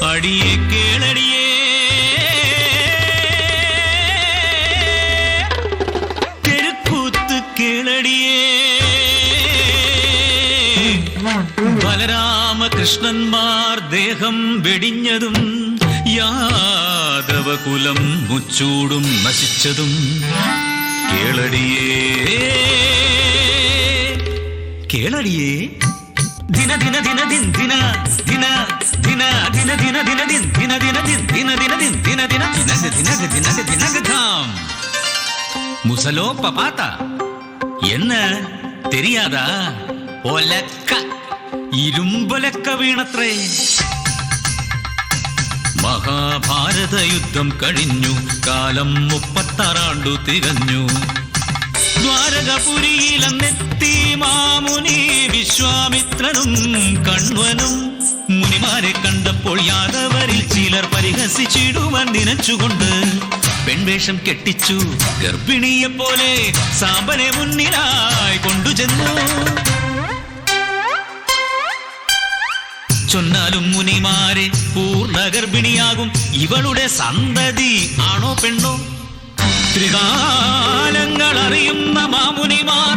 അടിയേ കേളടിയേ തെരുക്കൂത്ത് കേളടിയേ ബലരാമകൃഷ്ണന്മാർ ദേഹം വെടിഞ്ഞതും യാദവകുലം മുച്ചൂടും നശിച്ചതും കേളടിയേ കേളടിയേ ദിന ദിന ദിന ദിൻ ദിന ദിന ദിന ദിന ദിന ദിന ദിൻ ദിന ദിന ദിൻ ദിന ദിന ദിൻ ദിന ദിന ദിനക ദിനക ദിനക ദിനകധാം മുസലോ പപാത്ത என்ன தெரியாதா ഒലക്ക ഇരുമ്പൊലക്ക വീണത്രേ മഹാഭാരത യുദ്ധം കഴിഞ്ഞു കാലം 36 തികഞ്ഞു ദ്വാരകപുരിയിലെത്തി മാമുനി വിശ്വാമിത്രനും കണ്വനും മുനിമാരെ കണ്ടപ്പോൾ യാദവരിൽ ചിലർ പരിഹസിച്ചിടുവാൻ നനച്ചുകൊണ്ട് പെൺവേഷം കെട്ടിച്ചു ഗർഭിണിയെ പോലെ സാമ്പനെ മുന്നിലായി കൊണ്ടുചെന്നു ചൊന്നാലും മുനിമാരെ പൂർണ്ണ ഗർഭിണിയാകും ഇവളുടെ സന്തതി ആണോ പെണ്ണോ ത്രികാലങ്ങൾ അറിയുന്ന മാമുനിമാർ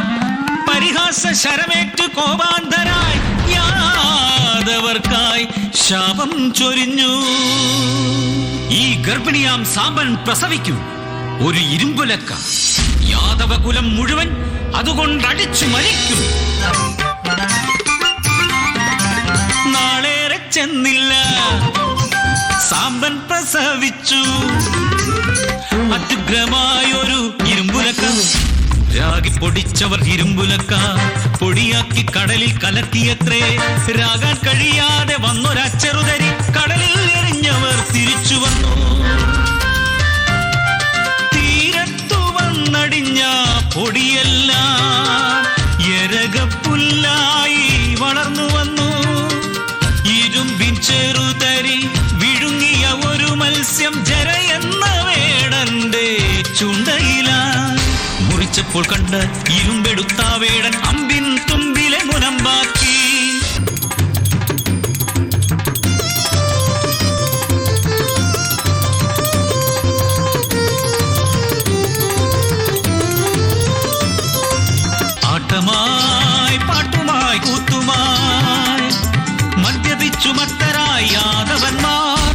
പരിഹാസ ശരമേറ്റ് കോപാന്തരായി യാദവർക്കായി ശാപം ചൊരിഞ്ഞു ഈ ഗർഭിണിയാം സാമ്പൻ പ്രസവിക്കും ഒരു ഇരുമ്പുലക്ക യാദവകുലം മുഴുവൻ അതുകൊണ്ടടിച്ചു മരിക്കും നാളേറെ ചെന്നില്ല സാമ്പൻ പ്രസവിച്ചു അത്യുഗ്രമായൊരു ഇരുമ്പുലക്ക രാഗി പൊടിച്ചവർ ഇരുമ്പുലക്ക പൊടിയാക്കി കടലിൽ കലർത്തിയത്രേ രാഗാൻ കഴിയാതെ വന്നൊരച്ചെറുതരി കടലിൽ എറിഞ്ഞവർ തിരിച്ചു വന്നു തീരത്തു വന്നടിഞ്ഞ പൊടിയെല്ലാം എരകപ്പുല്ലായി വളർന്നു വന്നു ഇരുമ്പിൻ ചെറുതരി വിഴുങ്ങിയ ഒരു മത്സ്യം ജരയെന്ന വേടന്റെ ചുണ്ടയില മുറിച്ചപ്പോൾ കണ്ട് ഇരുമ്പെടുത്ത വേടൻ അമ്പിൻ തുമ്പിലെ മുനമ്പാക്കി ആട്ടമായി പാട്ടുമായി കൂത്തുമായി മദ്യപിച്ചു മത്തരായി യാദവന്മാർ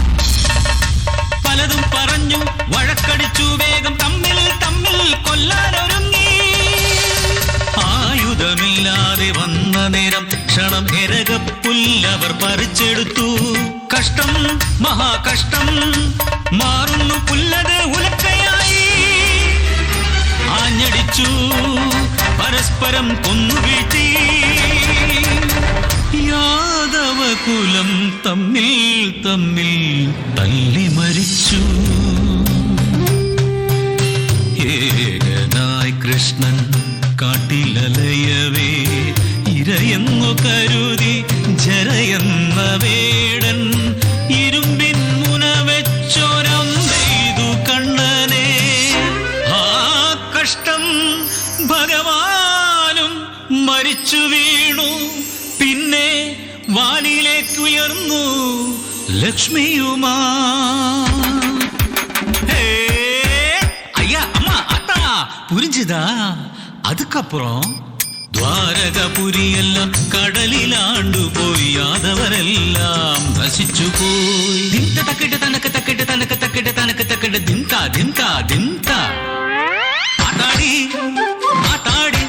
പലതും പറഞ്ഞു വഴക്കടിച്ചു വേഗം തമ്മിൽ തമ്മിൽ കൊല്ലാനൊരുങ്ങി ആയുധമില്ലാതെ വന്ന നേരം ക്ഷണം എരകപ്പുല്ലവർ പറിച്ചെടുത്തു കഷ്ടം മഹാകഷ്ടം മാറുന്നു പുല്ലത് ഉലക്കയായി ആഞ്ഞടിച്ചു പരസ്പരം കൊന്നുവീഴ്ത്തി യാദവകുലം തമ്മിൽ തമ്മിൽ തല്ലി മരിച്ചു ഏകനായി കൃഷ്ണൻ കാട്ടിലലയവേ ഇരയെന്നു കരുതി ജരയെന്ന വേടൻ ഇരുമ്പിൻ മുന വെച്ചോരം ചെയ്തു കണ്ണനെ ആ കഷ്ടം ഭഗവാനും മരിച്ചു വീണു പിന്നെ വാനിലേക്ക് ഉയർന്നു ലക്ഷ്മിയുമാ ஐயா அம்மா அத்தா புரிஞ்சுதா அதுக்கப்புறம் ദ്വാരകപുരിയെല്ലാം കടലിലാണ്ടു പോയി യാദവരെല്ലാം നശിച്ചു പോയി ദിന്ത തക്കിട്ട് തനക്ക് തക്കിട്ട് തനക്ക് തക്കിട്ട് തനക്ക് തക്കിട്ട് ദിന്ത ദിന്ത ദിന്ത ആത്താടി ആത്താടി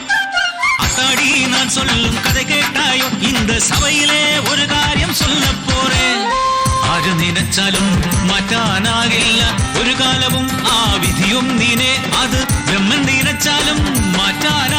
ஆத்தாடி நான் சொல்லும் கதை கேட்டாயோ இந்த சபையிலே ஒரு காரியம் சொல்ல போறேன் ആര് നിനച്ചാലും മാറ്റാനാകില്ല ഒരു കാലവും ആ വിധിയും നീനെ അത് ബ്രഹ്മൻ നിനച്ചാലും മാറ്റാനാ